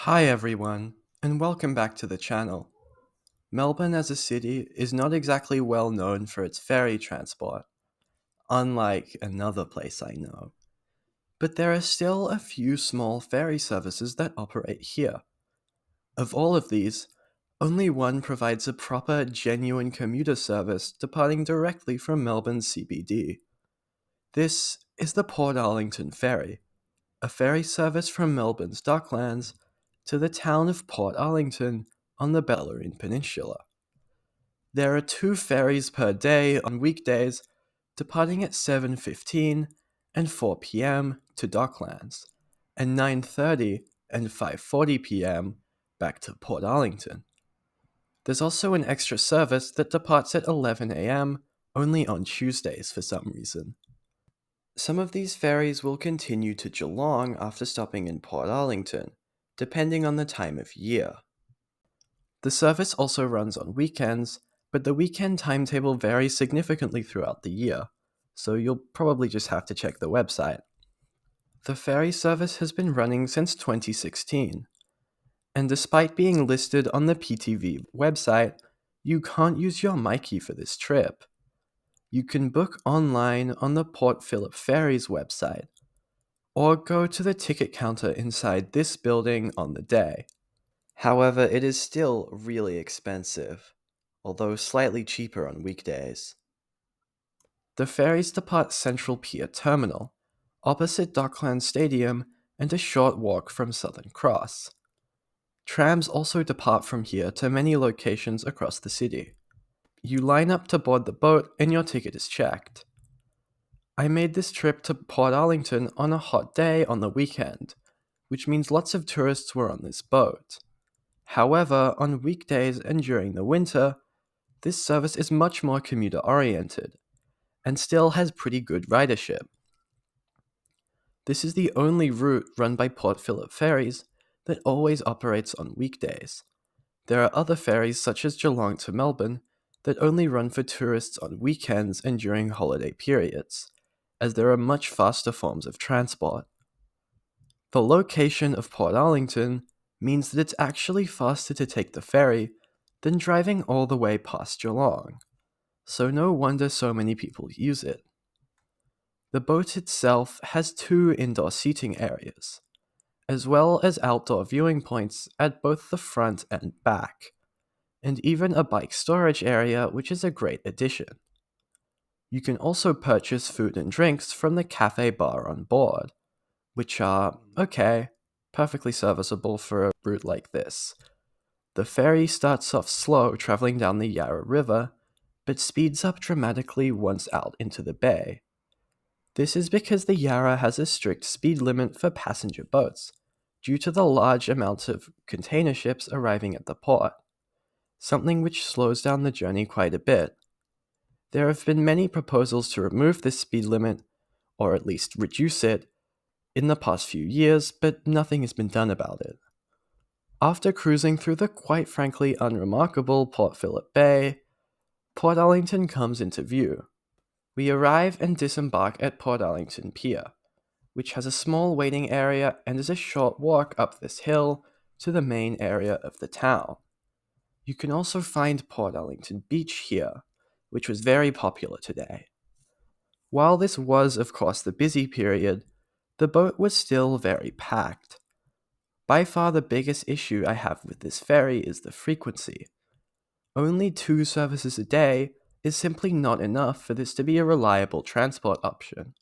Hi everyone, and welcome back to the channel. Melbourne as a city is not exactly well known for its ferry transport, unlike another place I know. But there are still a few small ferry services that operate here. Of all of these, only one provides a proper, genuine commuter service departing directly from Melbourne's CBD. This is the Port Arlington Ferry, a ferry service from Melbourne's docklands to the town of Port Arlington on the Bellarine Peninsula. There are 2 ferries per day on weekdays, departing at 7:15 and 4 p.m. to Docklands, and 9:30 and 5:40 p.m. back to Port Arlington. There's also an extra service that departs at 11 a.m. only on Tuesdays for some reason. Some of these ferries will continue to Geelong after stopping in Port Arlington, depending on the time of year. The service also runs on weekends, but the weekend timetable varies significantly throughout the year, so you'll probably just have to check the website. The ferry service has been running since 2016, and despite being listed on the PTV website, you can't use your Myki for this trip. You can book online on the Port Phillip Ferries website, or go to the ticket counter inside this building on the day. However, it is still really expensive, although slightly cheaper on weekdays. The ferries depart Central Pier Terminal, opposite Docklands Stadium and a short walk from Southern Cross. Trams also depart from here to many locations across the city. You line up to board the boat and your ticket is checked. I made this trip to Port Arlington on a hot day on the weekend, which means lots of tourists were on this boat. However, on weekdays and during the winter, this service is much more commuter oriented, and still has pretty good ridership. This is the only route run by Port Phillip Ferries that always operates on weekdays. There are other ferries such as Geelong to Melbourne that only run for tourists on weekends and during holiday periods, as there are much faster forms of transport. The location of Port Arlington means that it's actually faster to take the ferry than driving all the way past Geelong, so no wonder so many people use it. The boat itself has 2 indoor seating areas, as well as outdoor viewing points at both the front and back, and even a bike storage area, which is a great addition. You can also purchase food and drinks from the cafe bar on board, which are, okay, perfectly serviceable for a route like this. The ferry starts off slow traveling down the Yarra River, but speeds up dramatically once out into the bay. This is because the Yarra has a strict speed limit for passenger boats, due to the large amount of container ships arriving at the port, something which slows down the journey quite a bit. There have been many proposals to remove this speed limit, or at least reduce it, in the past few years, but nothing has been done about it. After cruising through the quite frankly unremarkable Port Phillip Bay, Port Arlington comes into view. We arrive and disembark at Port Arlington Pier, which has a small waiting area and is a short walk up this hill to the main area of the town. You can also find Port Arlington Beach here, which was very popular today. While this was, of course, the busy period, the boat was still very packed. By far the biggest issue I have with this ferry is the frequency. Only 2 services a day is simply not enough for this to be a reliable transport option.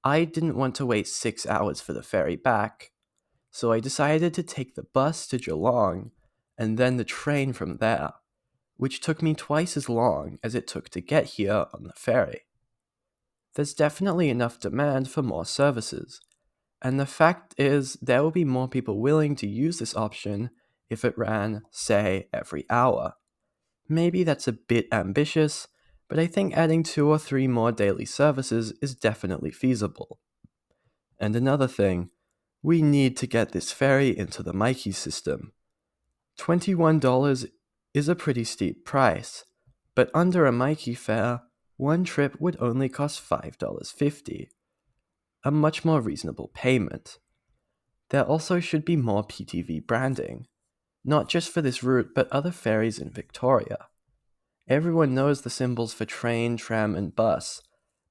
I didn't want to wait 6 hours for the ferry back, so I decided to take the bus to Geelong and then the train from there, which took me twice as long as it took to get here on the ferry. There's definitely enough demand for more services, and the fact is there will be more people willing to use this option if it ran, say, every hour. Maybe that's a bit ambitious, but I think adding 2 or 3 more daily services is definitely feasible. And another thing, we need to get this ferry into the Myki system. $21 is a pretty steep price, but under a Myki fare, one trip would only cost $5.50, a much more reasonable payment. There also should be more PTV branding, not just for this route but other ferries in Victoria. Everyone knows the symbols for train, tram and bus,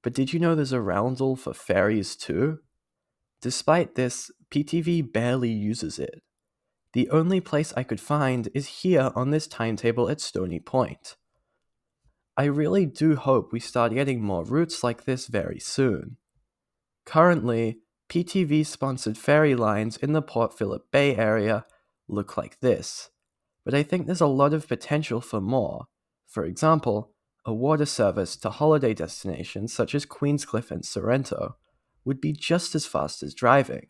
but did you know there's a roundel for ferries too? Despite this, PTV barely uses it. The only place I could find is here on this timetable at Stony Point. I really do hope we start getting more routes like this very soon. Currently, PTV-sponsored ferry lines in the Port Phillip Bay area look like this, but I think there's a lot of potential for more. For example, a water service to holiday destinations such as Queenscliff and Sorrento would be just as fast as driving.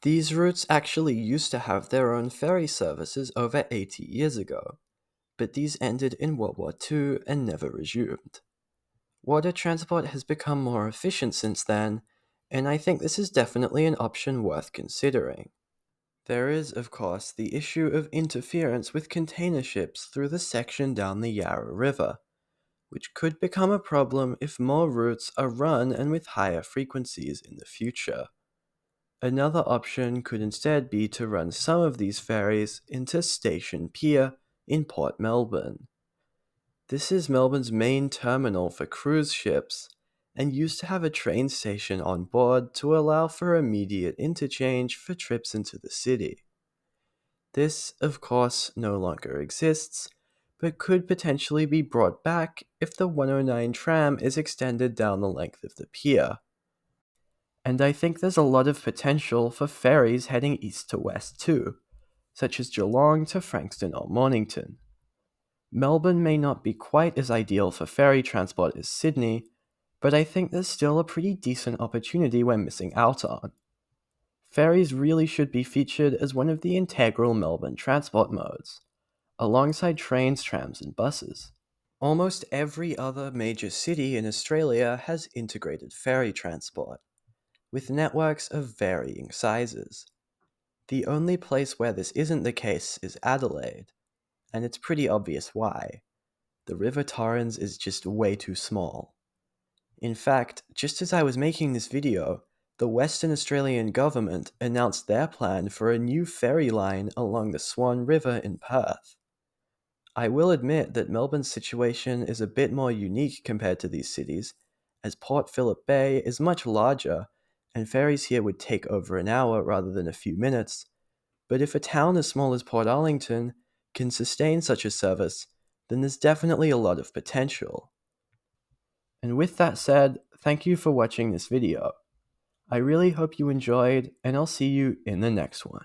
These routes actually used to have their own ferry services over 80 years ago, but these ended in World War II and never resumed. Water transport has become more efficient since then, and I think this is definitely an option worth considering. There is, of course, the issue of interference with container ships through the section down the Yarra River, which could become a problem if more routes are run and with higher frequencies in the future. Another option could instead be to run some of these ferries into Station Pier in Port Melbourne. This is Melbourne's main terminal for cruise ships, and used to have a train station on board to allow for immediate interchange for trips into the city. This, of course, no longer exists, but could potentially be brought back if the 109 tram is extended down the length of the pier. And I think there's a lot of potential for ferries heading east to west too, such as Geelong to Frankston or Mornington. Melbourne may not be quite as ideal for ferry transport as Sydney, but I think there's still a pretty decent opportunity we're missing out on. Ferries really should be featured as one of the integral Melbourne transport modes, alongside trains, trams and buses. Almost every other major city in Australia has integrated ferry transport, with networks of varying sizes. The only place where this isn't the case is Adelaide, and it's pretty obvious why. The River Torrens is just way too small. In fact, just as I was making this video, the Western Australian government announced their plan for a new ferry line along the Swan River in Perth. I will admit that Melbourne's situation is a bit more unique compared to these cities, as Port Phillip Bay is much larger, and ferries here would take over an hour rather than a few minutes, but if a town as small as Port Arlington can sustain such a service, then there's definitely a lot of potential. And with that said, thank you for watching this video. I really hope you enjoyed, and I'll see you in the next one.